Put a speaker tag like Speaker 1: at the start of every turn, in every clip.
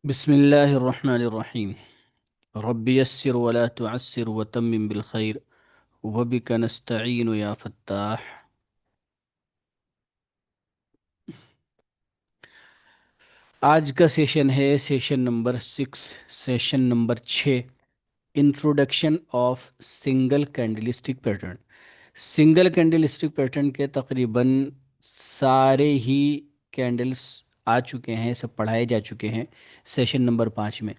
Speaker 1: बिस्मिल्लाहिर्रहमानिर्रहीम। रब्बि यस्सिर वला तुअस्सिर वतम्मिम बिल खैर वबिका नस्तईनु या फत्ताह। आज का सेशन है session number 6, session number 6, introduction of single candlestick pattern. Single candlestick pattern के तकरीबन सारे ही कैंडल्स आ चुके हैं, सब पढ़ाए जा चुके हैं सेशन नंबर 5 में।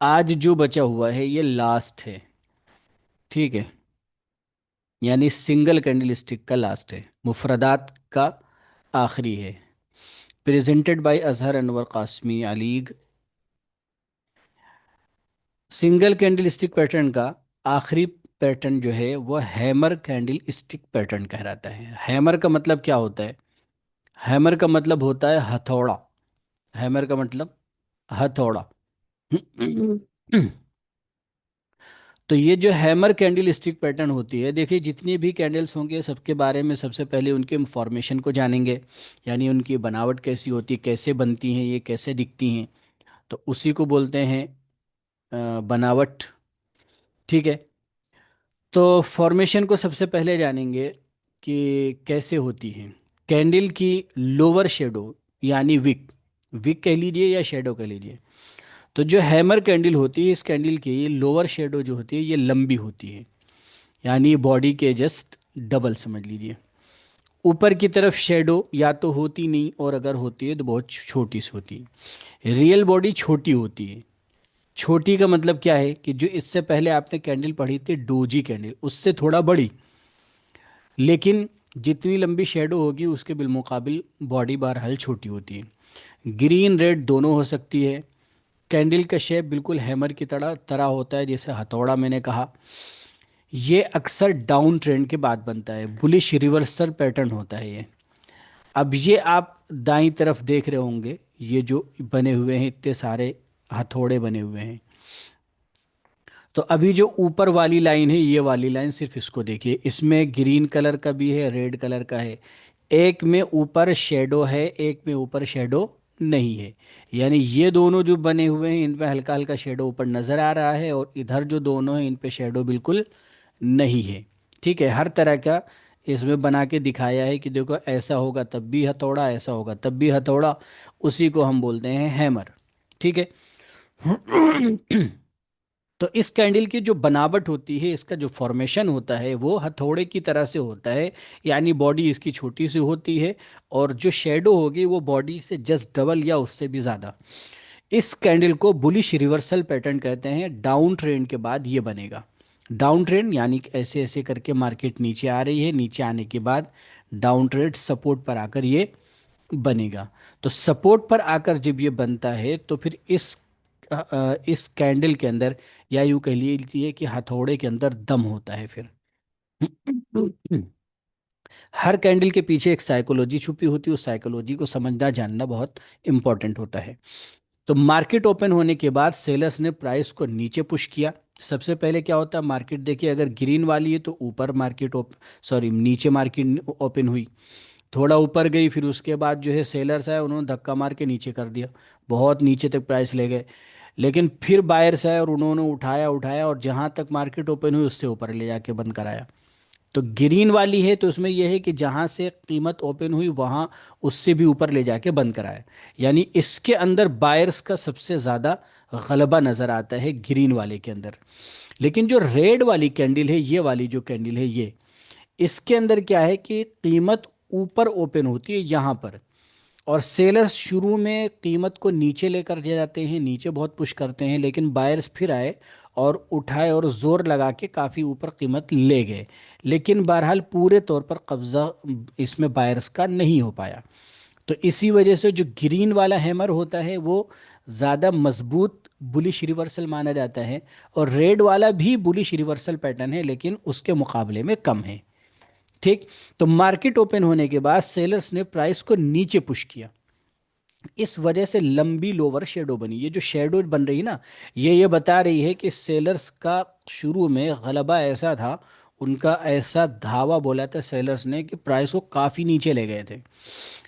Speaker 1: आज जो बचा हुआ है ये लास्ट है, ठीक है, यानी सिंगल कैंडलस्टिक का लास्ट है, मुफरदात का आखिरी है। Presented by Azhar Anwar Qasmi Alyque. Single candlestick pattern का आखिरी पैटर्न जो है वह हैमर कैंडल स्टिक पैटर्न कहलाता है। हैमर का मतलब क्या होता है? हैमर का मतलब होता है हथौड़ा। हैमर का मतलब हथौड़ा। तो ये जो हैमर कैंडल स्टिक पैटर्न होती है, देखिए जितनी भी कैंडल्स होंगे सबके बारे में सबसे पहले उनके फॉर्मेशन को जानेंगे, यानी उनकी बनावट कैसी होती है, कैसे बनती हैं, ये कैसे दिखती हैं। तो उसी को बोलते हैं बनावट, ठीक है। तो फॉर्मेशन को सबसे पहले जानेंगे कि कैसे होती है। कैंडल की लोअर शेडो यानी विक, विक कह लीजिए या शेडो कह लीजिए। तो जो हैमर कैंडल होती है, इस कैंडल की लोअर शेडो जो होती है ये लंबी होती है, यानी बॉडी के जस्ट डबल समझ लीजिए। ऊपर की तरफ शेडो या तो होती नहीं, और अगर होती है तो बहुत छोटी सी होती है। रियल बॉडी छोटी होती है। छोटी का मतलब क्या है कि जो इससे पहले आपने कैंडल पढ़ी थी डोजी कैंडल, उससे थोड़ा बड़ी, लेकिन जितनी लंबी शेडो होगी उसके बिलमुकाबिल बॉडी बहरहाल छोटी होती है। ग्रीन रेड दोनों हो सकती है। कैंडल का शेप बिल्कुल हैमर की तरह तरह होता है, जैसे हथौड़ा मैंने कहा। ये अक्सर डाउन ट्रेंड के बाद बनता है, बुलिश रिवर्सल पैटर्न होता है ये। अब ये आप दाईं तरफ देख रहे होंगे, ये जो बने हुए हैं इतने सारे हथौड़े बने हुए हैं। तो अभी जो ऊपर वाली लाइन है, ये वाली लाइन, सिर्फ इसको देखिए, इसमें ग्रीन कलर का भी है, रेड कलर का है। एक में ऊपर शेडो है, एक में ऊपर शेडो नहीं है। यानी ये दोनों जो बने हुए हैं इन पे हल्का हल्का शेडो ऊपर नज़र आ रहा है, और इधर जो दोनों हैं इन पे शेडो बिल्कुल नहीं है। ठीक है, हर तरह का इसमें बना के दिखाया है कि देखो ऐसा होगा तब भी हथौड़ा, ऐसा होगा तब भी हथौड़ा। उसी को हम बोलते हैं हैमर, ठीक है। तो इस कैंडल की जो बनावट होती है, इसका जो फॉर्मेशन होता है वो हथौड़े की तरह से होता है, यानी बॉडी इसकी छोटी सी होती है, और जो शेडो होगी वो बॉडी से जस्ट डबल या उससे भी ज़्यादा। इस कैंडल को बुलिश रिवर्सल पैटर्न कहते हैं। डाउन ट्रेंड के बाद ये बनेगा। डाउन ट्रेंड यानी कि ऐसे ऐसे करके मार्केट नीचे आ रही है, नीचे आने के बाद डाउन ट्रेंड सपोर्ट पर आकर ये बनेगा। तो सपोर्ट पर आकर जब ये बनता है तो फिर इस कैंडल के अंदर, या यूं कह लीजिए कि हथौड़े के अंदर दम होता है फिर। हर कैंडल के पीछे एक साइकोलॉजी छुपी होती है, उस साइकोलॉजी को समझना जानना बहुत इंपॉर्टेंट होता है। तो मार्केट ओपन होने के बाद सेलर्स ने प्राइस को नीचे पुश किया। सबसे पहले क्या होता है, मार्केट देखिए अगर ग्रीन वाली है तो ऊपर मार्केट सॉरी नीचे मार्केट ओपन हुई, थोड़ा ऊपर गई, फिर उसके बाद जो है सेलर्स आए, उन्होंने धक्का मार के नीचे कर दिया, बहुत नीचे तक प्राइस ले गए। लेकिन फिर बायर्स आए और उन्होंने उठाया उठाया, और जहां तक मार्केट ओपन हुई उससे ऊपर ले जाके बंद कराया। तो ग्रीन वाली है तो उसमें यह है कि जहां से कीमत ओपन हुई वहां उससे भी ऊपर ले जाके बंद कराया। यानी इसके अंदर बायर्स का सबसे ज़्यादा गलबा नज़र आता है ग्रीन वाले के अंदर। लेकिन जो रेड वाली कैंडल है, ये वाली जो कैंडल है ये, इसके अंदर क्या है कि कीमत ऊपर ओपन होती है यहाँ पर, और सेलर्स शुरू में कीमत को नीचे लेकर जाते हैं, नीचे बहुत पुश करते हैं, लेकिन बायर्स फिर आए और उठाए और जोर लगा के काफ़ी ऊपर कीमत ले गए। लेकिन बहरहाल पूरे तौर पर कब्जा इसमें बायर्स का नहीं हो पाया। तो इसी वजह से जो ग्रीन वाला हैमर होता है वो ज़्यादा मजबूत बुलिश रिवर्सल माना जाता है, और रेड वाला भी बुलिश रिवर्सल पैटर्न है लेकिन उसके मुकाबले में कम है, ठीक। तो मार्केट ओपन होने के बाद सेलर्स ने प्राइस को नीचे पुश किया, इस वजह से लंबी लोअर शेडो बनी। ये जो शेडो बन रही है ना, ये बता रही है कि सेलर्स का शुरू में गलबा ऐसा था, उनका ऐसा धावा बोला था सेलर्स ने कि प्राइस को काफ़ी नीचे ले गए थे।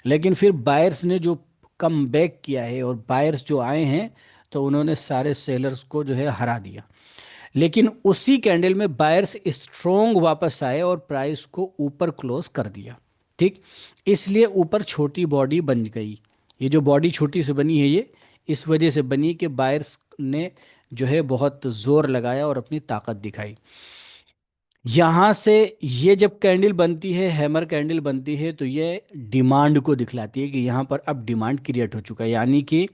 Speaker 1: लेकिन फिर बायर्स ने जो कम बैक किया है और बायर्स जो आए हैं तो उन्होंने सारे सेलर्स को जो है हरा दिया। लेकिन उसी कैंडल में बायर्स स्ट्रोंग वापस आए और प्राइस को ऊपर क्लोज कर दिया। ठीक, इसलिए ऊपर छोटी बॉडी बन गई। ये जो बॉडी छोटी से बनी है ये इस वजह से बनी कि बायर्स ने जो है बहुत जोर लगाया और अपनी ताकत दिखाई। यहाँ से ये जब कैंडल बनती है, हैमर कैंडल बनती है, तो ये डिमांड को दिखलाती है कि यहाँ पर अब डिमांड क्रिएट हो चुका है। यानी कि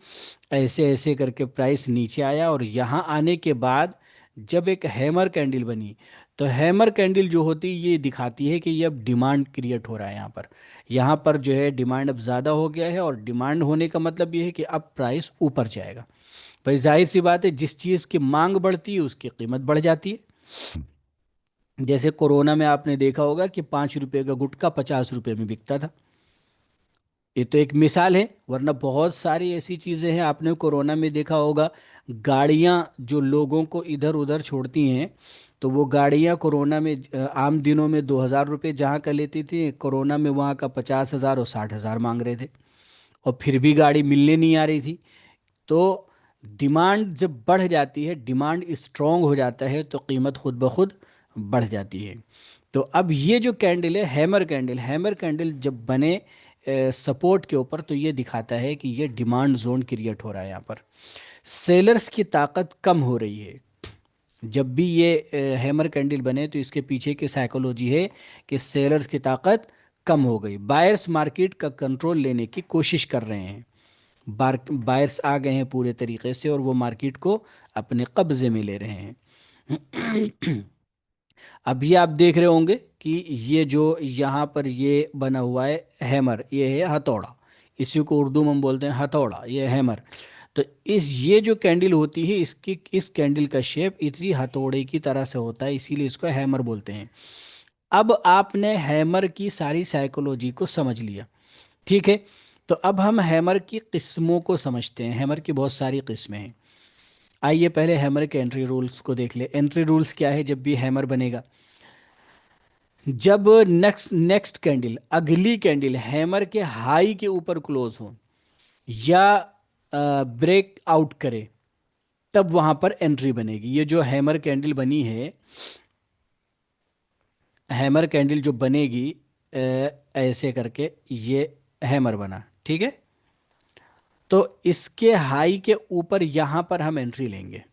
Speaker 1: ऐसे ऐसे करके प्राइस नीचे आया और यहाँ आने के बाद जब एक हैमर कैंडल बनी, तो हैमर कैंडल जो होती है ये दिखाती है कि ये अब डिमांड क्रिएट हो रहा है। यहाँ पर जो है डिमांड अब ज़्यादा हो गया है और डिमांड होने का मतलब ये है कि अब प्राइस ऊपर जाएगा। भाई जाहिर सी बात है, जिस चीज़ की मांग बढ़ती है उसकी कीमत बढ़ जाती है। जैसे कोरोना में आपने देखा होगा कि 5 रुपए का गुटखा 50 रुपए में बिकता था। ये तो एक मिसाल है, वरना बहुत सारी ऐसी चीज़ें हैं। आपने कोरोना में देखा होगा गाड़ियाँ जो लोगों को इधर उधर छोड़ती हैं, तो वो गाड़ियाँ कोरोना में आम दिनों में 2,000 रुपये जहाँ का लेती थी, कोरोना में वहाँ का 50,000 और 60,000 मांग रहे थे, और फिर भी गाड़ी मिलने नहीं आ रही थी। तो डिमांड जब बढ़ जाती है, डिमांड स्ट्रांग हो जाता है, तो कीमत खुद ब खुद बढ़ जाती है। तो अब ये जो कैंडल है हैमर कैंडल, हैमर कैंडल जब बने सपोर्ट के ऊपर, तो ये दिखाता है कि ये डिमांड जोन क्रिएट हो रहा है। यहाँ पर सेलर्स की ताकत कम हो रही है। जब भी ये हैमर कैंडल बने तो इसके पीछे की साइकोलॉजी है कि सेलर्स की ताकत कम हो गई, बायर्स मार्केट का कंट्रोल लेने की कोशिश कर रहे हैं। बायर्स आ गए हैं पूरे तरीके से और वो मार्केट को अपने कब्जे में ले रहे हैं। अभी आप देख रहे होंगे कि ये जो यहाँ पर ये बना हुआ है हैमर, ये है हथौड़ा। इसी को उर्दू में हम बोलते हैं हथौड़ा, ये हैमर। तो इस ये जो कैंडल होती है इसकी, इस कैंडल का शेप इसी हथौड़े की तरह से होता है, इसीलिए इसको हैमर बोलते हैं। अब आपने हैमर की सारी साइकोलॉजी को समझ लिया, ठीक है। तो अब हम हैमर की किस्मों को समझते हैं। हैमर की बहुत सारी किस्में हैं। आइए पहले हैमर के एंट्री रूल्स को देख ले। एंट्री रूल्स क्या है जब भी हैमर बनेगा? जब नेक्स्ट नेक्स्ट कैंडल, अगली कैंडल हैमर के हाई के ऊपर क्लोज हो या ब्रेक आउट करे, तब वहां पर एंट्री बनेगी। ये जो हैमर कैंडल बनी है, हैमर कैंडल जो बनेगी ऐसे करके, ये हैमर बना, ठीक है। तो इसके हाई के ऊपर यहां पर हम एंट्री लेंगे,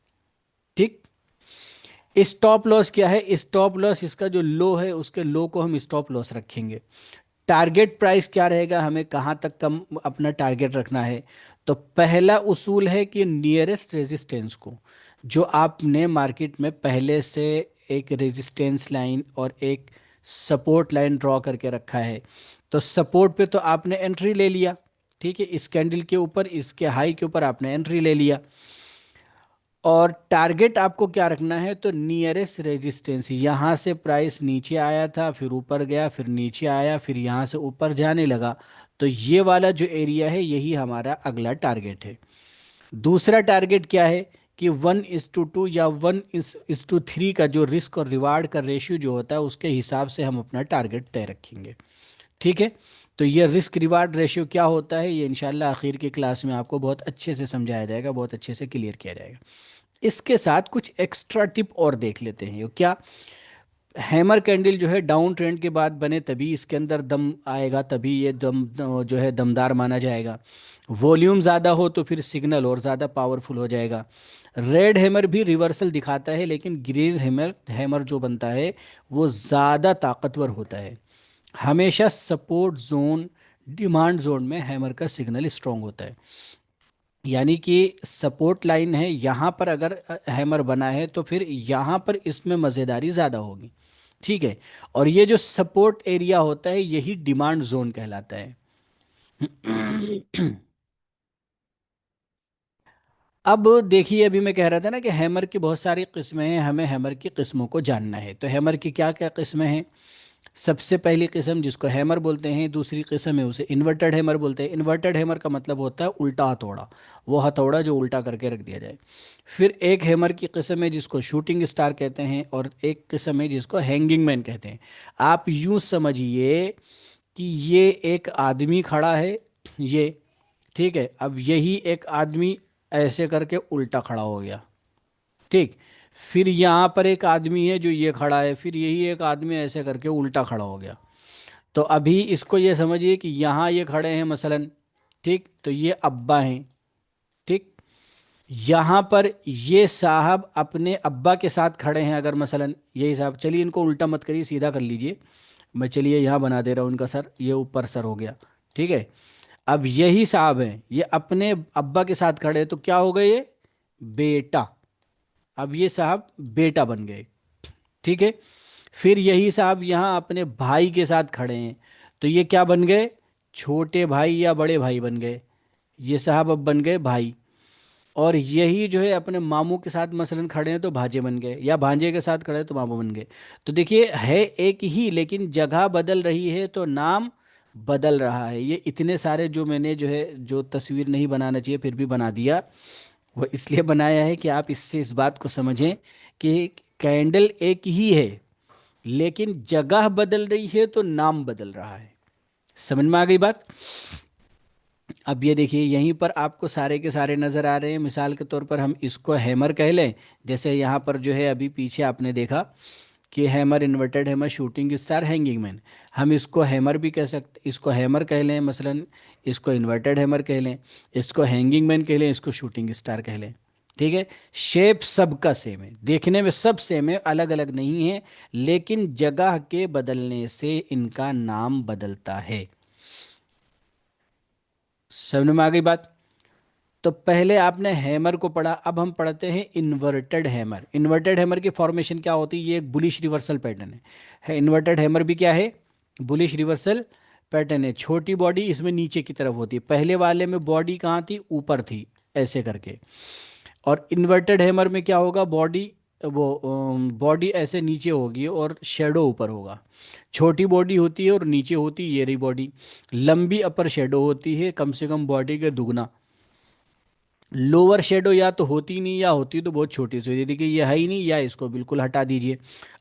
Speaker 1: ठीक। स्टॉप लॉस क्या है? स्टॉप लॉस इसका जो लो है उसके लो को हम स्टॉप लॉस रखेंगे। टारगेट प्राइस क्या रहेगा, हमें कहाँ तक कम अपना टारगेट रखना है? तो पहला उसूल है कि नियरेस्ट रेजिस्टेंस को, जो आपने मार्केट में पहले से एक रेजिस्टेंस लाइन और एक सपोर्ट लाइन ड्रॉ करके रखा है, तो सपोर्ट पे तो आपने एंट्री ले लिया, ठीक है। इस कैंडल के ऊपर, इसके हाई के ऊपर आपने एंट्री ले लिया। और टारगेट आपको क्या रखना है? तो नियरेस्ट रेजिस्टेंस, यहाँ से प्राइस नीचे आया था, फिर ऊपर गया, फिर नीचे आया, फिर यहाँ से ऊपर जाने लगा, तो ये वाला जो एरिया है यही हमारा अगला टारगेट है। दूसरा टारगेट क्या है कि 1:2 या 1:3 का जो रिस्क और रिवार्ड का रेशियो जो होता है उसके हिसाब से हम अपना टारगेट तय रखेंगे, ठीक है। तो ये रिस्क रिवार्ड रेशियो क्या होता है, ये इंशाल्लाह आखिर की क्लास में आपको बहुत अच्छे से समझाया जाएगा, बहुत अच्छे से क्लियर किया जाएगा। इसके साथ कुछ एक्स्ट्रा टिप और देख लेते हैं। ये क्या? हैमर कैंडल जो है डाउन ट्रेंड के बाद बने तभी इसके अंदर दम आएगा, तभी ये जो है दमदार माना जाएगा। वॉल्यूम ज़्यादा हो तो फिर सिग्नल और ज़्यादा पावरफुल हो जाएगा। रेड हैमर भी रिवर्सल दिखाता है, लेकिन ग्रीन हैमर हैमर जो बनता है वो ज़्यादा ताकतवर होता है। हमेशा सपोर्ट जोन, डिमांड जोन में हैमर का सिग्नल स्ट्रांग होता है। यानी कि सपोर्ट लाइन है यहाँ पर, अगर हैमर बना है तो फिर यहाँ पर इसमें मज़ेदारी ज़्यादा होगी, ठीक है। और ये जो सपोर्ट एरिया होता है यही डिमांड जोन कहलाता है। अब देखिए, अभी मैं कह रहा था ना कि हैमर की बहुत सारी किस्में हैं, हमें हैमर की किस्मों को जानना है। तो हैमर की क्या क्या किस्में हैं? सबसे पहली किस्म जिसको हैमर बोलते हैं, दूसरी किस्म है उसे इन्वर्टेड हैमर बोलते हैं। इन्वर्टेड हैमर का मतलब होता है उल्टा हथौड़ा, वो हथौड़ा जो उल्टा करके रख दिया जाए। फिर एक हैमर की किस्म है जिसको शूटिंग स्टार कहते हैं, और एक किस्म है जिसको हैंगिंग मैन कहते हैं। आप यूं समझिए कि ये एक आदमी खड़ा है, ये ठीक है, अब यही एक आदमी ऐसे करके उल्टा खड़ा हो गया। ठीक, फिर यहाँ पर एक आदमी है जो ये खड़ा है, फिर यही एक आदमी ऐसे करके उल्टा खड़ा हो गया। तो अभी इसको ये समझिए कि यहाँ ये खड़े हैं मसलन, ठीक, तो ये अब्बा हैं। ठीक, यहाँ पर ये साहब अपने अब्बा के साथ खड़े हैं, अगर मसलन यही साहब, चलिए इनको उल्टा मत करिए, सीधा कर लीजिए। मैं चलिए यहाँ बना दे रहा हूँ इनका सर, ये ऊपर सर हो गया। ठीक है, अब यही साहब हैं, ये अपने अब्बा के साथ खड़े हैं, तो क्या हो गए ये बेटा। अब ये साहब बेटा बन गए। ठीक है, फिर यही साहब यहाँ अपने भाई के साथ खड़े हैं, तो ये क्या बन गए, छोटे भाई या बड़े भाई बन गए। ये साहब अब बन गए भाई। और यही जो है अपने मामू के साथ मसलन खड़े हैं तो भांजे बन गए, या भांजे के साथ खड़े हैं तो मामू बन गए। तो देखिए है एक ही, लेकिन जगह बदल रही है तो नाम बदल रहा है। ये इतने सारे जो मैंने जो है, जो तस्वीर नहीं बनाना चाहिए फिर भी बना दिया, वो इसलिए बनाया है कि आप इससे इस बात को समझें कि कैंडल एक ही है, लेकिन जगह बदल रही है तो नाम बदल रहा है। समझ में आ गई बात। अब ये देखिए यहीं पर आपको सारे के सारे नज़र आ रहे हैं। मिसाल के तौर पर हम इसको हैमर कह लें, जैसे यहाँ पर जो है अभी पीछे आपने देखा कि hammer, inverted hammer, shooting star, hanging man. हम इसको हैमर भी कह सकते, इसको हैमर कह लें मसलन, इसको इन्वर्टेड हैमर कह लें, इसको हैंगिंग मैन कह लें, इसको शूटिंग स्टार कह लें। ठीक है, शेप सबका सेम है, देखने में सब सेम है, अलग अलग नहीं है, लेकिन जगह के बदलने से इनका नाम बदलता है। समझ में आ गई बात। तो पहले आपने हैमर को पढ़ा, अब हम पढ़ते हैं इन्वर्टेड हैमर। इन्वर्टेड हैमर की फॉर्मेशन क्या होती है, ये एक बुलिश रिवर्सल पैटर्न है। इन्वर्टेड हैमर भी क्या है, बुलिश रिवर्सल पैटर्न है। छोटी बॉडी इसमें नीचे की तरफ होती है, पहले वाले में बॉडी कहाँ थी, ऊपर थी ऐसे करके। और इन्वर्टेड हैमर में क्या होगा, बॉडी, वो बॉडी ऐसे नीचे होगी और शेडो ऊपर होगा। छोटी बॉडी होती है और नीचे होती है ये रही बॉडी। लंबी अपर शेडो होती है, कम से कम बॉडी के दुगना। लोअर शेडो या तो होती नहीं, या होती तो बहुत छोटी सी होती है। देखिए ये है ही नहीं, या इसको बिल्कुल हटा दीजिए।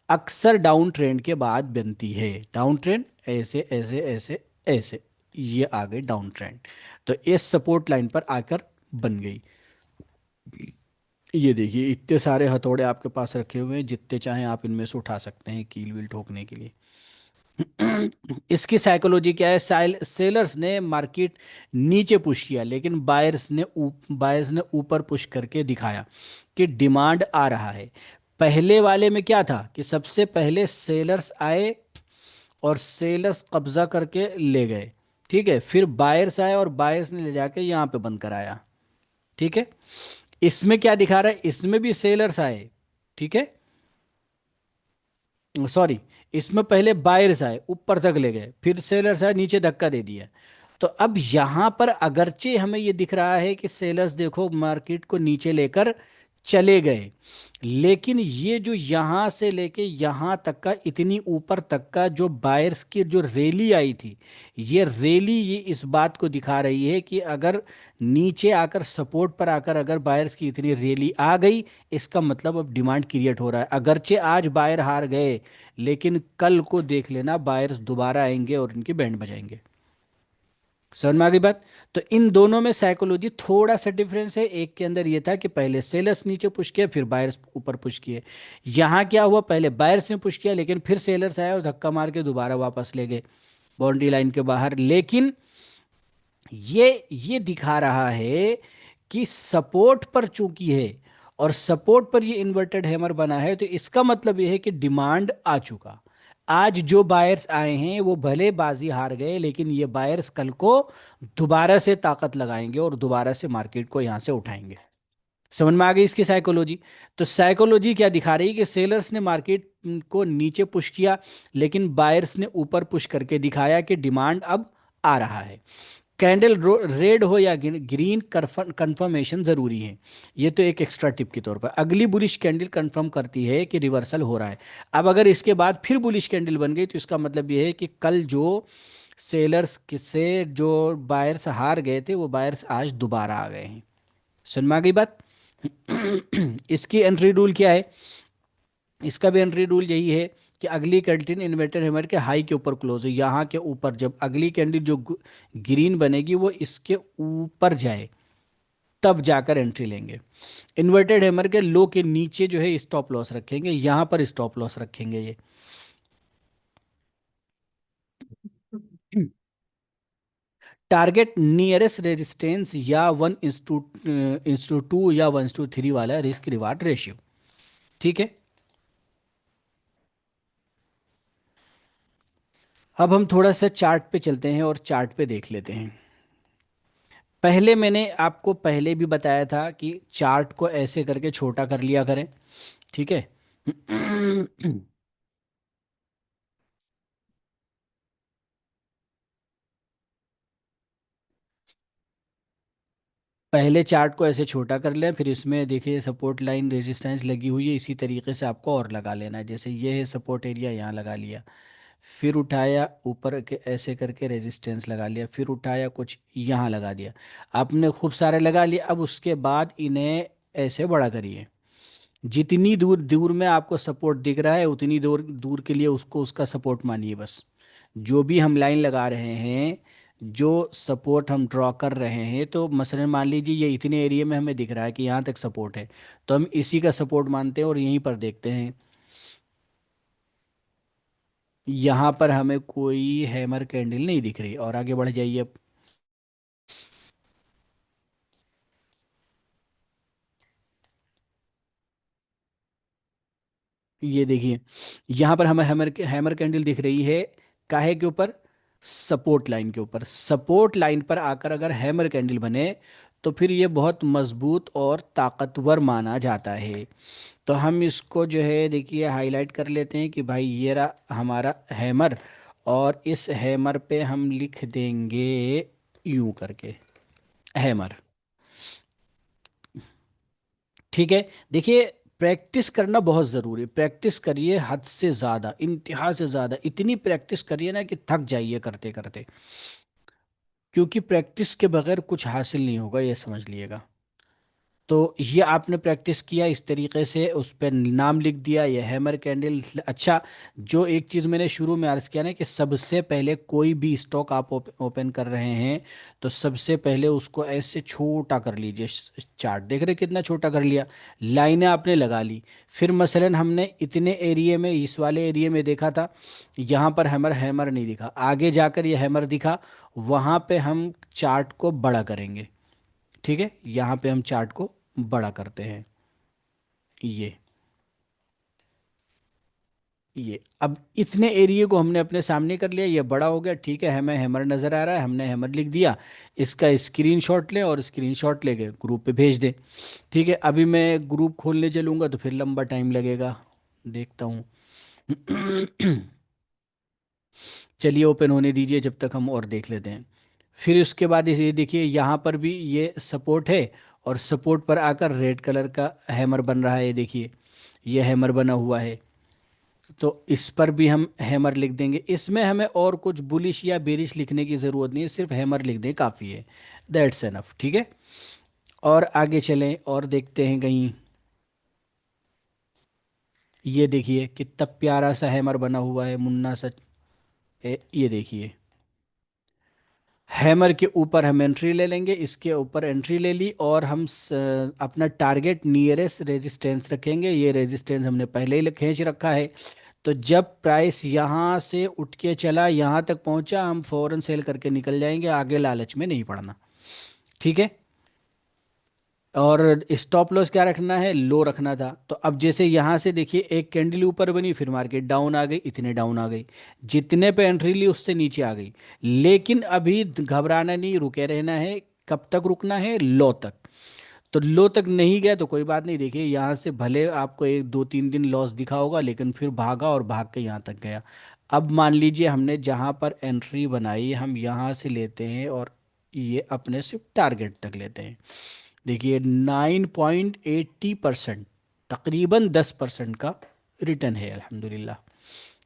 Speaker 1: अक्सर डाउन ट्रेंड के बाद बनती है। डाउन ट्रेंड ऐसे ऐसे ऐसे ऐसे, ये आ गई डाउन ट्रेंड, तो इस सपोर्ट लाइन पर आकर बन गई। ये देखिए इतने सारे हथौड़े आपके पास रखे हुए हैं, जितने चाहें आप इनमें से उठा सकते हैं कील वील ठोकने के लिए। इसकी साइकोलॉजी क्या है, सेलर्स ने मार्केट नीचे पुश किया, लेकिन बायर्स ने ऊपर पुश करके दिखाया कि डिमांड आ रहा है। पहले वाले में क्या था कि सबसे पहले सेलर्स आए और सेलर्स कब्जा करके ले गए। ठीक है, फिर बायर्स आए और बायर्स ने ले जाके यहाँ पे बंद कराया। ठीक है, इसमें क्या दिखा रहा है, इसमें भी सेलर्स आए। ठीक है, सॉरी, इसमें पहले बायर्स आए ऊपर तक ले गए, फिर सेलर्स आए नीचे धक्का दे दिया। तो अब यहां पर अगरचे हमें ये दिख रहा है कि सेलर्स देखो मार्केट को नीचे लेकर चले गए, लेकिन ये जो यहां से लेके यहां तक का, इतनी ऊपर तक का जो बायर्स की जो रैली आई थी, ये रैली ये इस बात को दिखा रही है कि अगर नीचे आकर सपोर्ट पर आकर अगर बायर्स की इतनी रैली आ गई, इसका मतलब अब डिमांड क्रिएट हो रहा है। अगरचे आज बायर हार गए, लेकिन कल को देख लेना बायर्स दोबारा आएंगे और इनकी बैंड बजाएंगे। समझ में आ गई बात। तो इन दोनों में साइकोलॉजी थोड़ा सा डिफरेंस है। एक के अंदर ये था कि पहले सेलर्स नीचे पुश किए, फिर बायर्स ऊपर पुश किए। यहाँ क्या हुआ, पहले बायर्स ने पुश किया, लेकिन फिर सेलर्स आए और धक्का मार के दोबारा वापस ले गए बाउंड्री लाइन के बाहर। लेकिन ये दिखा रहा है कि सपोर्ट पर चूकी है, और सपोर्ट पर ये इन्वर्टेड हैमर बना है, तो इसका मतलब ये है कि डिमांड आ चुका। आज जो बायर्स आए हैं वो भले बाजी हार गए, लेकिन ये बायर्स कल को दोबारा से ताकत लगाएंगे और दोबारा से मार्केट को यहां से उठाएंगे। समझ में आ गई इसकी साइकोलॉजी। तो साइकोलॉजी क्या दिखा रही है कि सेलर्स ने मार्केट को नीचे पुश किया, लेकिन बायर्स ने ऊपर पुश करके दिखाया कि डिमांड अब आ रहा है। कैंडल रेड हो या ग्रीन, कंफर्मेशन जरूरी है। ये तो एक एक्स्ट्रा टिप के तौर पर। अगली बुलिश कैंडल कंफर्म करती है कि रिवर्सल हो रहा है। अब अगर इसके बाद फिर बुलिश कैंडल बन गई, तो इसका मतलब ये है कि कल जो सेलर्स से जो बायर्स हार गए थे, वो बायर्स आज दोबारा आ गए हैं। सुन में आ गई बात। इसकी एंट्री रूल क्या है, इसका भी एंट्री रूल यही है कि अगली कैंडल इन्वर्टेड हैमर के हाई के ऊपर क्लोज हो, यहाँ के ऊपर जब अगली कैंडल जो ग्रीन बनेगी वो इसके ऊपर जाए, तब जाकर एंट्री लेंगे। इन्वर्टेड हैमर के लो के नीचे जो है स्टॉप लॉस रखेंगे, यहाँ पर स्टॉप लॉस रखेंगे ये। टारगेट नियरेस्ट रेजिस्टेंस या 1:2 या 1:3 वाला रिस्क रिवार्ड रेशियो। ठीक है। अब हम थोड़ा सा चार्ट पे चलते हैं और चार्ट पे देख लेते हैं। पहले मैंने आपको पहले भी बताया था कि चार्ट को ऐसे करके छोटा कर लिया करें। ठीक है। पहले चार्ट को ऐसे छोटा कर लें, फिर इसमें देखिए सपोर्ट लाइन रेजिस्टेंस लगी हुई है, इसी तरीके से आपको और लगा लेना है। जैसे ये है सपोर्ट एरिया, यहाँ लगा लिया, फिर उठाया ऊपर के ऐसे करके रेजिस्टेंस लगा लिया, फिर उठाया कुछ यहाँ लगा दिया। आपने खूब सारे लगा लिए। अब उसके बाद इन्हें ऐसे बड़ा करिए, जितनी दूर दूर में आपको सपोर्ट दिख रहा है उतनी दूर दूर के लिए उसको उसका सपोर्ट मानिए बस। जो भी हम लाइन लगा रहे हैं, जो सपोर्ट हम ड्रॉ कर रहे हैं, तो मसलन मान लीजिए ये इतने एरिया में हमें दिख रहा है कि यहाँ तक सपोर्ट है, तो हम इसी का सपोर्ट मानते हैं और यहीं पर देखते हैं। यहाँ पर हमें कोई हैमर कैंडल नहीं दिख रही, और आगे बढ़ जाइए अब। ये देखिए, यहाँ पर हमें हैमर हैमर कैंडल दिख रही है, काहे के ऊपर? सपोर्ट लाइन के ऊपर। सपोर्ट लाइन पर आकर अगर हैमर कैंडल बने तो फिर ये बहुत मजबूत और ताकतवर माना जाता है। तो हम इसको जो है देखिए हाईलाइट कर लेते हैं कि भाई ये रहा हमारा हैमर, और इस हैमर पे हम लिख देंगे यूं करके हैमर। ठीक है। देखिए, प्रैक्टिस करना बहुत ज़रूरी है, प्रैक्टिस करिए हद से ज़्यादा, इंतहा से ज़्यादा, इतनी प्रैक्टिस करिए ना कि थक जाइए करते करते। क्योंकि प्रैक्टिस के बगैर कुछ हासिल नहीं होगा, ये समझ लिएगा। तो ये आपने प्रैक्टिस किया इस तरीके से, उस पर नाम लिख दिया, ये हैमर कैंडल। अच्छा, जो एक चीज़ मैंने शुरू में अर्ज़ किया ना कि सबसे पहले कोई भी स्टॉक आप ओपन कर रहे हैं, तो सबसे पहले उसको ऐसे छोटा कर लीजिए। चार्ट देख रहे कितना छोटा कर लिया, लाइनें आपने लगा ली। फिर मसलन हमने इतने एरिया में, इस वाले एरिया में देखा था, यहाँ पर हैमर हैमर नहीं दिखा, आगे जाकर ये हैमर दिखा, वहाँ पे हम चार्ट को बड़ा करेंगे। ठीक है, यहाँ पे हम चार्ट को बड़ा करते हैं। ये ये अब इतने एरिया को हमने अपने सामने कर लिया, ये बड़ा हो गया। ठीक है, हमें हैमर नज़र आ रहा है, हमने हैमर लिख दिया। इसका स्क्रीनशॉट लें और स्क्रीनशॉट लेके ग्रुप पे भेज दें। ठीक है, अभी मैं ग्रुप खोलने चलूँगा तो फिर लंबा टाइम लगेगा, देखता हूँ। चलिए ओपन होने दीजिए जब तक, हम और देख लेते हैं। फिर उसके बाद इसे देखिए, यहाँ पर भी ये सपोर्ट है, और सपोर्ट पर आकर रेड कलर का हैमर बन रहा है, ये देखिए, ये हैमर बना हुआ है। तो इस पर भी हम हैमर लिख देंगे। इसमें हमें और कुछ बुलिश या बेरिश लिखने की ज़रूरत नहीं है, सिर्फ हैमर लिख दें काफ़ी है। That's enough. ठीक है, और आगे चलें और देखते हैं कहीं। ये देखिए कितना प्यारा सा हैमर बना हुआ है, मुन्ना सा। ये देखिए, हैमर के ऊपर हम एंट्री ले लेंगे, इसके ऊपर एंट्री ले ली, और हम अपना टारगेट नियरेस्ट रेजिस्टेंस रखेंगे। ये रेजिस्टेंस हमने पहले ही खींच रखा है। तो जब प्राइस यहाँ से उठ के चला, यहाँ तक पहुँचा, हम फौरन सेल करके निकल जाएंगे, आगे लालच में नहीं पड़ना। ठीक है। और स्टॉप लॉस क्या रखना है? लो रखना था। तो अब जैसे यहाँ से देखिए एक कैंडल ऊपर बनी, फिर मार्केट डाउन आ गई, इतने डाउन आ गई, जितने पे एंट्री ली उससे नीचे आ गई। लेकिन अभी घबराना नहीं, रुके रहना है। कब तक रुकना है? लो तक। तो लो तक नहीं गया तो कोई बात नहीं, देखिए यहाँ से भले आपको 1 2 3 दिन लॉस दिखा होगा, लेकिन फिर भागा और भाग के यहाँ तक गया। अब मान लीजिए हमने जहाँ पर एंट्री बनाई, हम यहाँ से लेते हैं और ये अपने सिर्फ टारगेट तक लेते हैं। देखिए 9.80%, तकरीबन 10% का रिटर्न है अल्हम्दुलिल्लाह।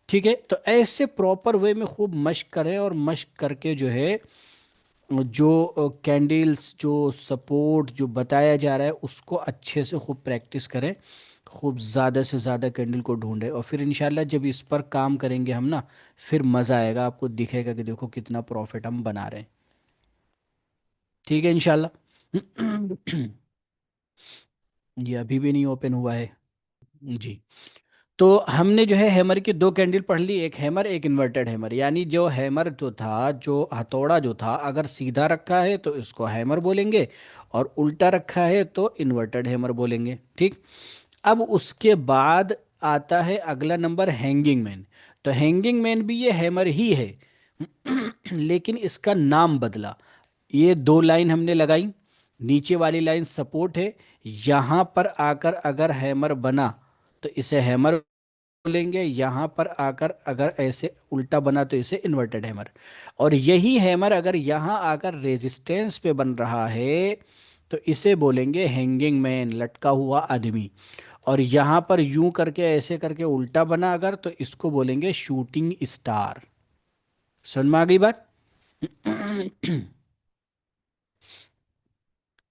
Speaker 1: ठीक है, तो ऐसे प्रॉपर वे में खूब मश्क करें, और मश्क करके जो है, जो कैंडल्स, जो सपोर्ट जो बताया जा रहा है उसको अच्छे से खूब प्रैक्टिस करें, खूब ज़्यादा से ज़्यादा कैंडल को ढूंढे, और फिर इंशाल्लाह जब इस पर काम करेंगे हम ना, फिर मज़ा आएगा, आपको दिखेगा कि देखो कितना प्रॉफिट हम बना रहे हैं। ठीक है इंशाल्लाह। ये अभी भी नहीं ओपन हुआ है जी। तो हमने जो है हैमर की दो कैंडल पढ़ ली, एक हैमर एक इन्वर्टेड हैमर। यानी जो हैमर जो था, जो हथौड़ा जो था, अगर सीधा रखा है तो इसको हैमर बोलेंगे, और उल्टा रखा है तो इन्वर्टेड हैमर बोलेंगे। ठीक। अब उसके बाद आता है अगला नंबर हैंगिंग मैन। तो हैंगिंग मैन भी ये हैमर ही है, लेकिन इसका नाम बदला। ये दो लाइन हमने लगाई, नीचे वाली लाइन सपोर्ट है, यहाँ पर आकर अगर हैमर बना तो इसे हैमर बोलेंगे, यहाँ पर आकर अगर ऐसे उल्टा बना तो इसे इन्वर्टेड हैमर। और यही हैमर अगर यहाँ आकर रेजिस्टेंस पे बन रहा है तो इसे बोलेंगे हैंगिंग मैन, लटका हुआ आदमी। और यहाँ पर यूं करके ऐसे करके उल्टा बना अगर, तो इसको बोलेंगे शूटिंग स्टार। समझ में आ गई बात?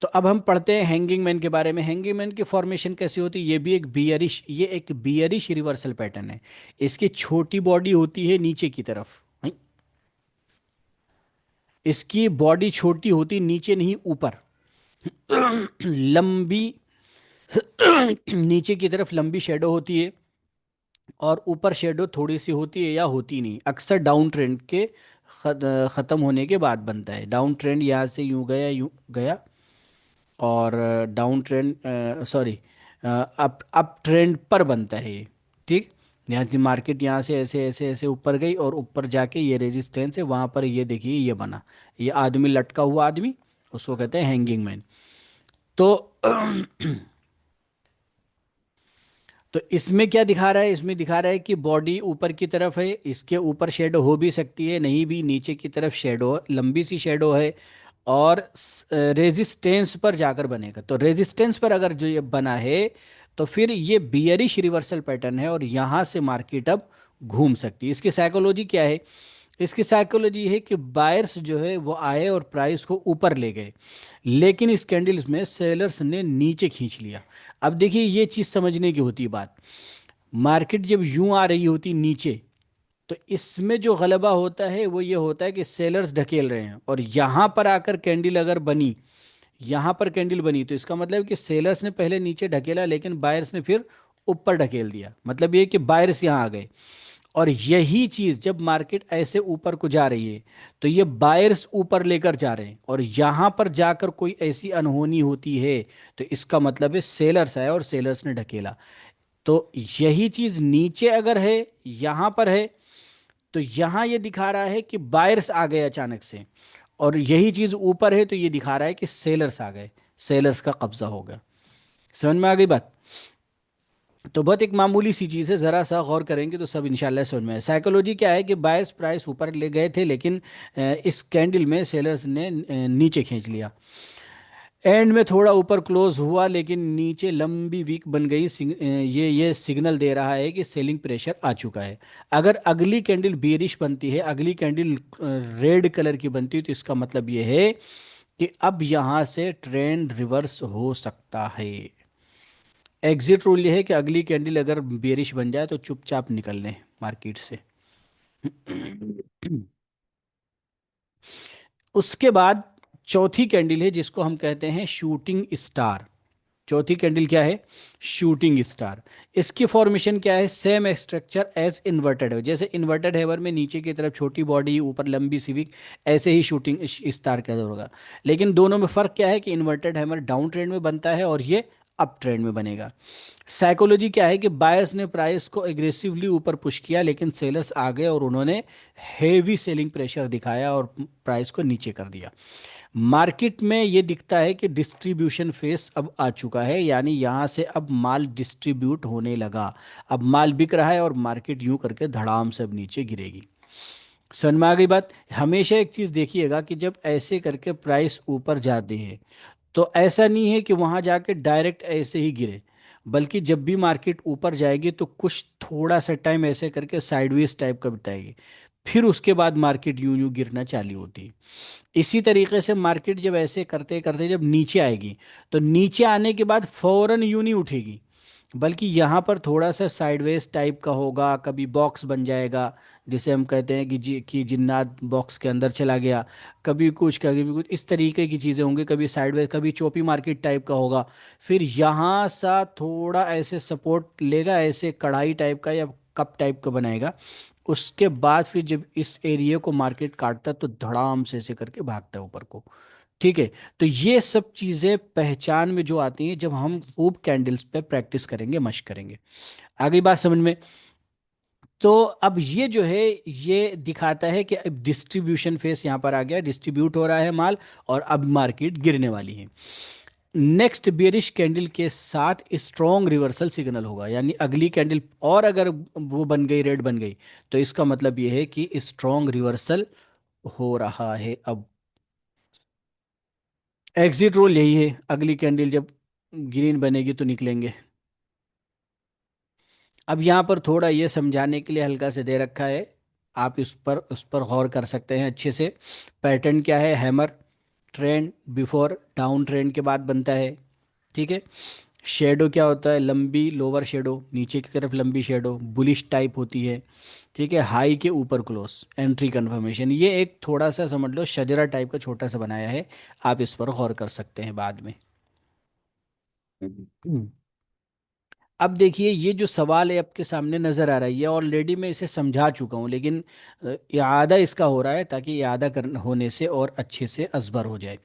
Speaker 1: तो अब हम पढ़ते हैं हैंगिंग मैन के बारे में। हैंगिंग मैन की फॉर्मेशन कैसी होती है? ये एक बियरिश रिवर्सल पैटर्न है। इसकी छोटी बॉडी होती है नीचे की तरफ, हैं? इसकी बॉडी छोटी होती नीचे नहीं ऊपर, लंबी, नीचे की तरफ लंबी शेडो होती है, और ऊपर शेडो थोड़ी सी होती है या होती नहीं, अक्सर डाउन ट्रेंड के ख़त्म होने के बाद बनता है। डाउन ट्रेंड यहाँ से यूं गया, यूं गया, और down trend, sorry, up trend पर बनता है ये। ठीक। यहाँ से मार्केट यहाँ से ऐसे ऐसे ऐसे ऊपर गई, और ऊपर जाके ये रेजिस्टेंस है वहाँ पर, ये देखिए ये बना, ये आदमी लटका हुआ आदमी, उसको कहते हैं हैंगिंग मैन। तो तो इसमें क्या दिखा रहा है? इसमें दिखा रहा है कि बॉडी ऊपर की तरफ है, इसके ऊपर शेडो हो भी सकती है, नहीं भी, नीचे की तरफ शेडो, लंबी सी शेडो है, और रेजिस्टेंस पर जाकर बनेगा। तो रेजिस्टेंस पर अगर जो ये बना है तो फिर ये बियरिश रिवर्सल पैटर्न है, और यहाँ से मार्केट अब घूम सकती है। इसकी साइकोलॉजी क्या है? इसकी साइकोलॉजी है कि बायर्स जो है वो आए और प्राइस को ऊपर ले गए, लेकिन इस कैंडल्स में सेलर्स ने नीचे खींच लिया। अब देखिए ये चीज़ समझने की होती है बात। मार्केट जब यूं आ रही होती नीचे, तो इसमें जो गलबा होता है वो ये होता है कि सेलर्स ढकेल रहे हैं, और यहाँ पर आकर कैंडल अगर बनी, यहाँ पर कैंडल बनी, तो इसका मतलब कि सेलर्स ने पहले नीचे ढकेला, लेकिन बायर्स ने फिर ऊपर ढकेल दिया। मतलब ये कि बायर्स यहाँ आ गए। और यही चीज जब मार्केट ऐसे ऊपर को जा रही है, तो ये बायर्स ऊपर लेकर जा रहे हैं, और यहां पर जाकर कोई ऐसी अनहोनी होती है, तो इसका मतलब है सेलर्स आए और सेलर्स ने ढकेला। तो यही चीज नीचे अगर है, यहां पर है, तो यहां ये दिखा रहा है कि बायर्स आ गए अचानक से, और यही चीज ऊपर है तो ये दिखा रहा है कि सेलर्स आ गए, सेलर्स का कब्जा होगा। समझ में आ गई बात? तो बहुत एक मामूली सी चीज़ है, ज़रा सा गौर करेंगे तो सब इंशाल्लाह समझ में आए। साइकोलॉजी क्या है कि बायर्स प्राइस ऊपर ले गए थे, लेकिन इस कैंडल में सेलर्स ने नीचे खींच लिया। एंड में थोड़ा ऊपर क्लोज हुआ, लेकिन नीचे लंबी वीक बन गई। ये सिग्नल दे रहा है कि सेलिंग प्रेशर आ चुका है। अगर अगली कैंडल बेरिश बनती है, अगली कैंडल रेड कलर की बनती है, तो इसका मतलब ये है कि अब यहाँ से ट्रेंड रिवर्स हो सकता है। एग्जिट रूल ये है कि अगली कैंडल अगर बेरिश बन जाए तो चुपचाप निकल लें मार्केट से। उसके बाद चौथी कैंडल है जिसको हम कहते हैं शूटिंग स्टार। चौथी कैंडल क्या है? Shooting star. इसकी फॉर्मेशन क्या है? सेम स्ट्रक्चर एज इन्वर्टेड है। जैसे इन्वर्टेड हैमर में नीचे की तरफ छोटी बॉडी, ऊपर लंबी सिविक, ऐसे ही शूटिंग स्टार का होगा। लेकिन दोनों में फर्क क्या है कि इन्वर्टेड हैमर डाउन ट्रेंड में बनता है और ये अप ट्रेंड में बनेगा। साइकोलॉजी क्या है कि बायर्स ने प्राइस को एग्रेसिवली ऊपर पुश किया, लेकिन सेलर्स आ गए और उन्होंने हेवी सेलिंग प्रेशर दिखाया और प्राइस को नीचे कर दिया। मार्केट में ये दिखता है कि डिस्ट्रीब्यूशन फेस अब आ चुका है, यानी यहाँ से अब माल डिस्ट्रीब्यूट होने लगा। अब माल बिक रहा है और मार्केट यूं करके धड़ाम से अब नीचे गिरेगी। समझ में आ गई बात? हमेशा एक चीज़ देखिएगा कि जब ऐसे करके प्राइस ऊपर जाते हैं, तो ऐसा नहीं है कि वहां जाके डायरेक्ट ऐसे ही गिरे, बल्कि जब भी मार्केट ऊपर जाएगी तो कुछ थोड़ा सा टाइम ऐसे करके साइडवेज टाइप का बिताएगी, फिर उसके बाद मार्केट यूं यूं गिरना चालू होती है। इसी तरीके से मार्केट जब ऐसे करते करते जब नीचे आएगी, तो नीचे आने के बाद फौरन यूं नहीं उठेगी, बल्कि यहाँ पर थोड़ा सा साइडवेज टाइप का होगा, कभी बॉक्स बन जाएगा, जिसे हम कहते हैं कि जिन्नात बॉक्स के अंदर चला गया, कभी कुछ इस तरीके की चीज़ें होंगी, कभी साइडवेज, कभी चोपी मार्केट टाइप का होगा। फिर यहाँ सा थोड़ा ऐसे सपोर्ट लेगा, ऐसे कढ़ाई टाइप का या कप टाइप का बनाएगा। उसके बाद फिर जब इस एरिया को मार्केट काटता है तो धड़ाम से ऐसे करके भागता है ऊपर को। ठीक है। तो ये सब चीजें पहचान में जो आती हैं जब हम खूब कैंडल्स पे प्रैक्टिस करेंगे, मश्क करेंगे। आ गई बात समझ में? तो अब ये जो है, ये दिखाता है कि अब डिस्ट्रीब्यूशन फेस यहाँ पर आ गया, डिस्ट्रीब्यूट हो रहा है माल, और अब मार्केट गिरने वाली है। नेक्स्ट बियरिश कैंडल के साथ स्ट्रॉन्ग रिवर्सल सिग्नल होगा, यानी अगली कैंडल और अगर वो बन गई, रेड बन गई, तो इसका मतलब ये है कि स्ट्रॉन्ग रिवर्सल हो रहा है अब। एग्जिट रोल यही है, अगली कैंडल जब ग्रीन बनेगी तो निकलेंगे। अब यहाँ पर थोड़ा ये समझाने के लिए हल्का से दे रखा है, आप उस पर गौर कर सकते हैं अच्छे से। पैटर्न क्या है? Hammer, trend before down trend के बाद बनता है। ठीक है। शेडो क्या होता है? लंबी लोअर शेडो, नीचे की तरफ लंबी शेडो, बुलिश टाइप होती है। ठीक है। हाई के ऊपर क्लोज, एंट्री कंफर्मेशन। ये एक थोड़ा सा समझ लो शजरा टाइप का छोटा सा बनाया है, आप इस पर गौर कर सकते हैं बाद में। हम्म। अब देखिए, ये जो सवाल है आपके सामने नज़र आ रही है, ऑलरेडी मैं इसे समझा चुका हूँ, लेकिन इआदा इसका हो रहा है ताकि इआदा कर होने से और अच्छे से असबर हो जाए।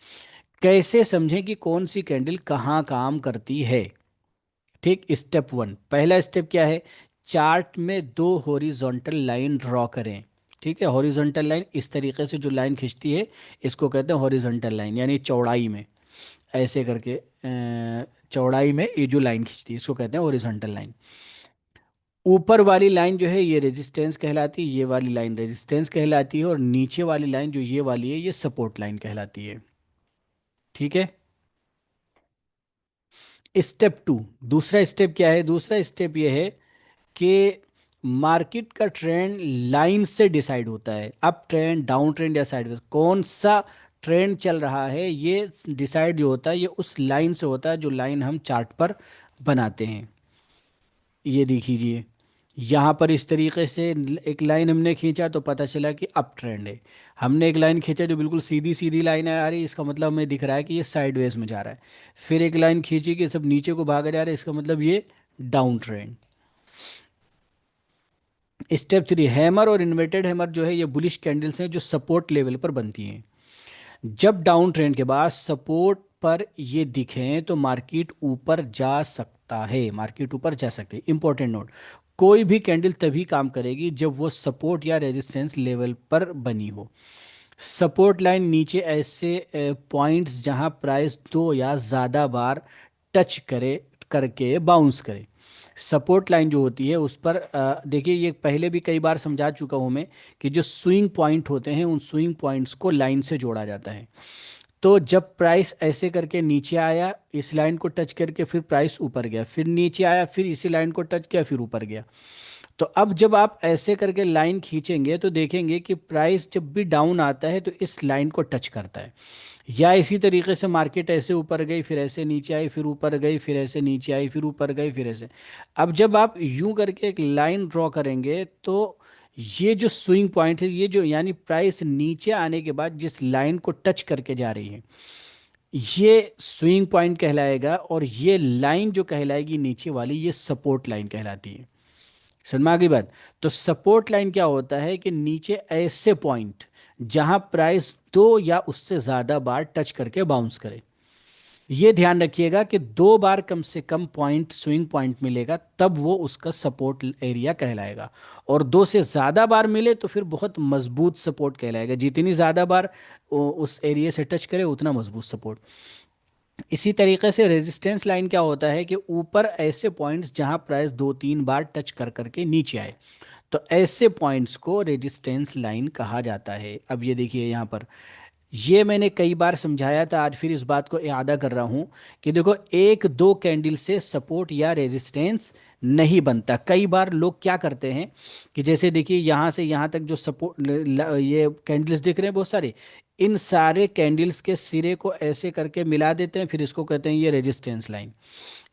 Speaker 1: कैसे समझें कि कौन सी कैंडल कहाँ काम करती है? ठीक। स्टेप वन, पहला स्टेप क्या है? चार्ट में दो हॉरिजॉन्टल लाइन ड्रॉ करें। ठीक है। हॉरिजॉन्टल लाइन इस तरीके से जो लाइन खींचती है, इसको कहते हैं हॉरिजॉन्टल लाइन, यानी चौड़ाई में ऐसे करके चौड़ाई में ये जो लाइन खींचती है इसको कहते हैं हॉरिजॉन्टल लाइन। ऊपर वाली लाइन जो है ये रेजिस्टेंस कहलाती है, ये वाली लाइन रेजिस्टेंस कहलाती है, और नीचे वाली लाइन जो ये वाली है ये सपोर्ट लाइन कहलाती है। ठीक है। स्टेप टू, दूसरा स्टेप क्या है? दूसरा स्टेप ये है कि मार्केट का ट्रेंड लाइन से डिसाइड होता है, अप ट्रेंड, डाउन ट्रेंड या साइडवेज, कौन सा ट्रेंड चल रहा है ये डिसाइड जो होता है ये उस लाइन से होता है जो लाइन हम चार्ट पर बनाते हैं। ये देखिए, यहाँ पर इस तरीके से एक लाइन हमने खींचा तो पता चला कि अप ट्रेंड है। हमने एक लाइन खींचा जो बिल्कुल सीधी सीधी लाइन है आ रही, इसका मतलब हमें दिख रहा है कि ये साइडवेज में जा रहा है। फिर एक लाइन खींची कि सब नीचे को भागा जा रहा है, इसका मतलब ये down trend. Step three, hammer और इन्वर्टेड हैमर जो है ये बुलिश कैंडल्स हैं जो सपोर्ट लेवल पर बनती हैं। जब डाउन ट्रेंड के बाद सपोर्ट पर ये दिखें तो मार्केट ऊपर जा सकता है, मार्केट ऊपर जा सकती है। इंपॉर्टेंट नोट, कोई भी कैंडल तभी काम करेगी जब वो सपोर्ट या रेजिस्टेंस लेवल पर बनी हो। सपोर्ट लाइन नीचे ऐसे पॉइंट्स जहां प्राइस दो या ज़्यादा बार टच करे, करके बाउंस करे। सपोर्ट लाइन जो होती है उस पर देखिए, ये पहले भी कई बार समझा चुका हूं मैं कि जो स्विंग पॉइंट होते हैं उन स्विंग पॉइंट्स को लाइन से जोड़ा जाता है। तो जब प्राइस ऐसे करके नीचे आया, इस लाइन को टच करके फिर प्राइस ऊपर गया, फिर नीचे आया, फिर इसी लाइन को टच किया, फिर ऊपर गया। तो अब जब आप ऐसे करके लाइन खींचेंगे तो देखेंगे कि प्राइस जब भी डाउन आता है तो इस लाइन को टच करता है। या इसी तरीके से मार्केट ऐसे ऊपर गई, फिर ऐसे नीचे आई, फिर ऊपर गई, फिर ऐसे नीचे आई, फिर ऊपर गई, फिर ऐसे। अब जब आप यूं करके एक लाइन ड्रॉ करेंगे तो ये जो स्विंग पॉइंट है, ये जो यानी प्राइस नीचे आने के बाद जिस लाइन को टच करके जा रही है, ये स्विंग पॉइंट कहलाएगा, और ये लाइन जो कहलाएगी नीचे वाली, ये सपोर्ट लाइन कहलाती है। समझ में आ गई बात? तो सपोर्ट लाइन क्या होता है कि नीचे ऐसे पॉइंट जहां प्राइस दो या उससे ज्यादा बार टच करके बाउंस करे। ये ध्यान रखिएगा कि दो बार कम से कम पॉइंट, स्विंग पॉइंट मिलेगा तब वो उसका सपोर्ट एरिया कहलाएगा, और दो से ज़्यादा बार मिले तो फिर बहुत मजबूत सपोर्ट कहलाएगा। जितनी ज़्यादा बार उस एरिया से टच करे उतना मजबूत सपोर्ट। इसी तरीके से रेजिस्टेंस लाइन क्या होता है कि ऊपर ऐसे पॉइंट्स जहां प्राइस दो तीन बार टच कर करके नीचे आए, तो ऐसे पॉइंट्स को रेजिस्टेंस लाइन कहा जाता है। अब ये देखिए यहाँ पर, ये मैंने कई बार समझाया था, आज फिर इस बात को इआदा कर रहा हूँ कि देखो, एक दो कैंडल से सपोर्ट या रेजिस्टेंस नहीं बनता। कई बार लोग क्या करते हैं कि जैसे देखिए यहाँ से यहाँ तक जो सपोर्ट ये कैंडल्स दिख रहे हैं बहुत सारे, इन सारे कैंडल्स के सिरे को ऐसे करके मिला देते हैं, फिर इसको कहते हैं ये रेजिस्टेंस लाइन।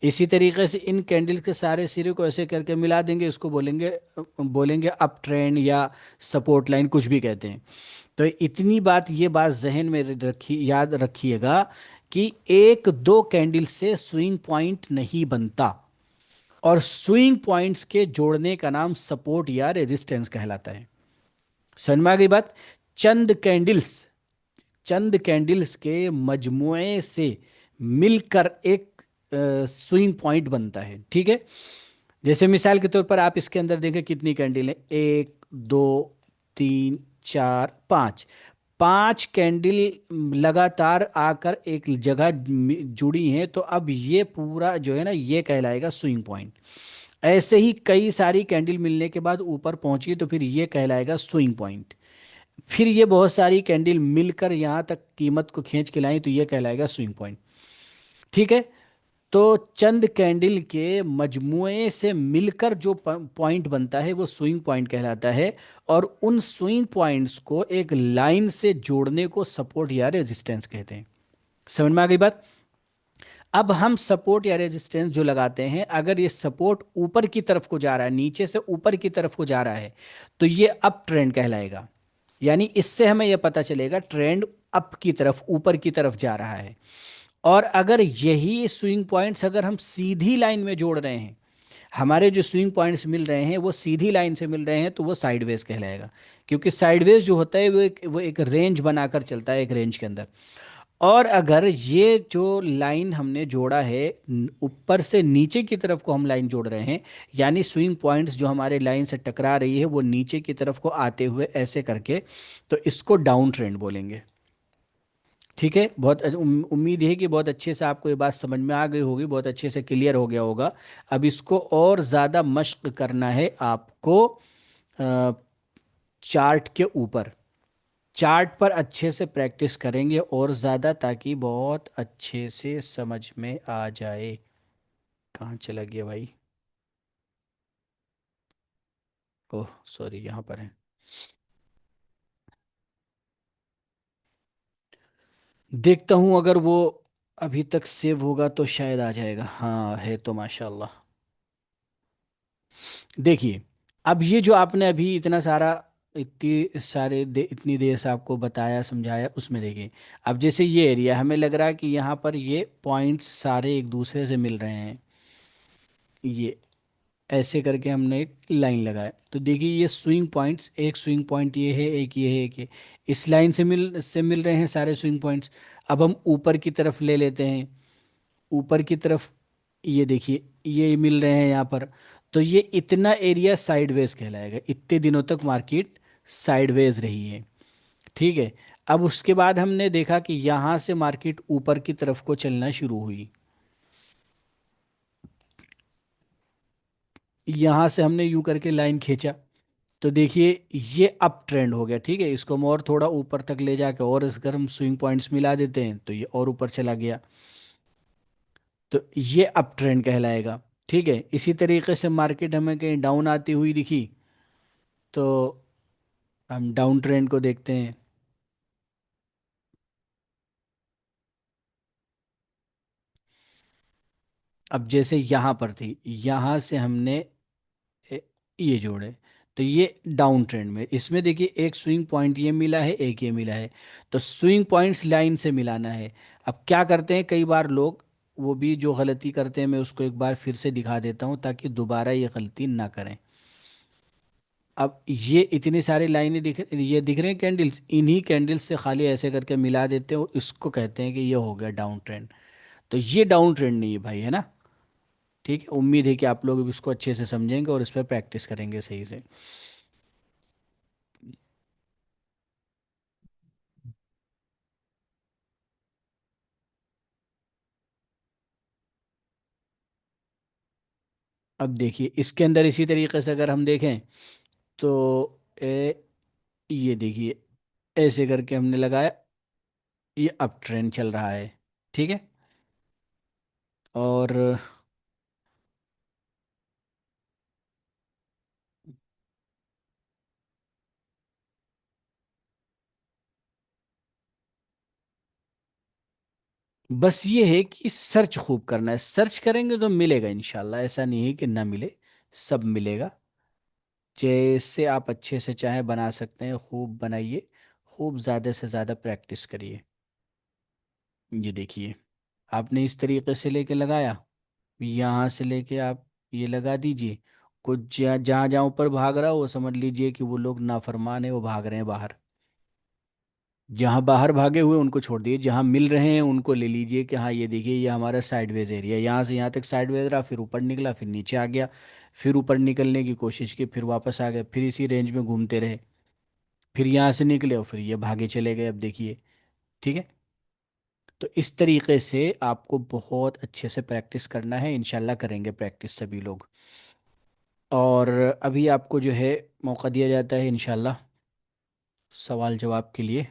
Speaker 1: इसी तरीके से इन कैंडल्स के सारे सिरे को ऐसे करके मिला देंगे, इसको बोलेंगे बोलेंगे अप ट्रेंड या सपोर्ट लाइन, कुछ भी कहते हैं। तो इतनी बात, ये बात जहन में रखी, याद रखिएगा कि एक दो कैंडल से स्विंग पॉइंट नहीं बनता, और स्विंग पॉइंट्स के जोड़ने का नाम सपोर्ट या रेजिस्टेंस कहलाता है। समझ में आ गई बात? चंद कैंडल्स, चंद कैंडल्स के मजमुए से मिलकर एक स्विंग पॉइंट बनता है, ठीक है। जैसे मिसाल के तौर पर आप इसके अंदर देखें कितनी कैंडल है, एक, दो, तीन, चार, पाँच। पांच कैंडल लगातार आकर एक जगह जुड़ी हैं, तो अब ये पूरा जो है ना, ये कहलाएगा स्विंग पॉइंट। ऐसे ही कई सारी कैंडल मिलने के बाद ऊपर पहुंची, तो फिर ये कहलाएगा स्विंग पॉइंट। फिर ये बहुत सारी कैंडल मिलकर यहाँ तक कीमत को खींच के लाई, तो ये कहलाएगा स्विंग पॉइंट, ठीक है। तो चंद कैंडल के मजमुए से मिलकर जो पॉइंट बनता है वो स्विंग पॉइंट कहलाता है, और उन स्विंग पॉइंट्स को एक लाइन से जोड़ने को सपोर्ट या रेजिस्टेंस कहते हैं। समझ में आ गई बात? अब हम सपोर्ट या रेजिस्टेंस जो लगाते हैं, अगर ये सपोर्ट ऊपर की तरफ को जा रहा है, नीचे से ऊपर की तरफ को जा रहा है, तो ये अप ट्रेंड कहलाएगा। यानी इससे हमें यह पता चलेगा ट्रेंड अप की तरफ, ऊपर की तरफ जा रहा है। और अगर यही स्विंग पॉइंट्स अगर हम सीधी लाइन में जोड़ रहे हैं, हमारे जो स्विंग पॉइंट्स मिल रहे हैं वो सीधी लाइन से मिल रहे हैं, तो वो साइडवेज कहलाएगा। क्योंकि साइडवेज जो होता है वो एक रेंज बनाकर चलता है, एक रेंज के अंदर। और अगर ये जो लाइन हमने जोड़ा है, ऊपर से नीचे की तरफ को हम लाइन जोड़ रहे हैं, यानी स्विंग पॉइंट्स जो हमारे लाइन से टकरा रही है वो नीचे की तरफ को आते हुए ऐसे करके, तो इसको डाउन ट्रेंड बोलेंगे। ठीक है, बहुत उम्मीद है कि बहुत अच्छे से आपको ये बात समझ में आ गई होगी, बहुत अच्छे से क्लियर हो गया होगा। अब इसको और ज़्यादा मश्क करना है आपको चार्ट के ऊपर। चार्ट पर अच्छे से प्रैक्टिस करेंगे और ज़्यादा, ताकि बहुत अच्छे से समझ में आ जाए। कहाँ चला गया भाई? ओह सॉरी, यहाँ पर है। देखता हूँ, अगर वो अभी तक सेव होगा तो शायद आ जाएगा। हाँ है तो माशाल्लाह। देखिए, अब ये जो आपने अभी इतना सारा, इतनी देर से आपको बताया समझाया, उसमें देखिए, अब जैसे ये एरिया हमें लग रहा है कि यहाँ पर ये पॉइंट्स सारे एक दूसरे से मिल रहे हैं, ये ऐसे करके हमने एक लाइन लगाया, तो देखिए ये स्विंग पॉइंट्स, एक स्विंग पॉइंट ये है, एक ये है, एक ये, इस लाइन से मिल रहे हैं सारे स्विंग पॉइंट्स। अब हम ऊपर की तरफ ले लेते हैं, ऊपर की तरफ, ये देखिए ये मिल रहे हैं यहाँ पर, तो ये इतना एरिया साइडवेज कहलाएगा। इतने दिनों तक मार्केट साइडवेज रही है, ठीक है। अब उसके बाद हमने देखा कि यहाँ से मार्केट ऊपर की तरफ को चलना शुरू हुई, यहाँ से हमने यूं करके लाइन खींचा, तो देखिए ये अप ट्रेंड हो गया, ठीक है। इसको हम और थोड़ा ऊपर तक ले जाके और इस अगर हम स्विंग पॉइंट्स मिला देते हैं, तो ये और ऊपर चला गया, तो ये अप ट्रेंड कहलाएगा, ठीक है। इसी तरीके से मार्केट हमें कहीं डाउन आती हुई दिखी, तो हम डाउन ट्रेंड को देखते हैं। अब जैसे यहाँ पर थी, यहाँ से हमने ए- ये जोड़े, तो ये डाउन ट्रेंड में, इसमें देखिए एक स्विंग पॉइंट ये मिला है, एक ये मिला है, तो स्विंग पॉइंट्स लाइन से मिलाना है। अब क्या करते हैं कई बार लोग, वो भी जो गलती करते हैं, मैं उसको एक बार फिर से दिखा देता हूँ ताकि दोबारा ये गलती ना करें। अब ये इतनी सारी लाइनें ये दिख रहे हैं कैंडल्स, इन्हीं कैंडल्स से खाली ऐसे करके मिला देते हो, इसको कहते हैं कि ये हो गया डाउन ट्रेंड। तो ये डाउन ट्रेंड नहीं है भाई, है ना? ठीक है, उम्मीद है कि आप लोग भी इसको अच्छे से समझेंगे और इस पर प्रैक्टिस करेंगे सही से। अब देखिए इसके अंदर इसी तरीके से अगर हम देखें, तो ये देखिए ऐसे करके हमने लगाया, ये अप ट्रेंड चल रहा है, ठीक है। और बस ये है कि सर्च खूब करना है, सर्च करेंगे तो मिलेगा इंशाल्लाह, ऐसा नहीं है कि ना मिले, सब मिलेगा। जैसे आप अच्छे से चाहे बना सकते हैं, खूब बनाइए, खूब ज़्यादा से ज़्यादा प्रैक्टिस करिए। ये देखिए, आपने इस तरीके से लेके लगाया, यहाँ से लेके आप ये लगा दीजिए। कुछ जहाँ जहाँ ऊपर भाग रहा हो वो समझ लीजिए कि वो लोग नाफरमान है, वो भाग रहे हैं बाहर। जहाँ बाहर भागे हुए उनको छोड़ दिए, जहाँ मिल रहे हैं उनको ले लीजिए कि हाँ ये देखिए ये हमारा साइडवेज एरिया, यहाँ से यहाँ तक साइडवेज रहा, फिर ऊपर निकला, फिर नीचे आ गया, फिर ऊपर निकलने की कोशिश की, फिर वापस आ गए, फिर इसी रेंज में घूमते रहे, फिर यहाँ से निकले और फिर ये भागे चले गए, अब देखिए। ठीक है। तो इस तरीके से आपको बहुत अच्छे से प्रैक्टिस करना है, इंशाल्लाह करेंगे प्रैक्टिस सभी लोग। और अभी आपको जो है मौका दिया जाता है इंशाल्लाह सवाल जवाब के लिए।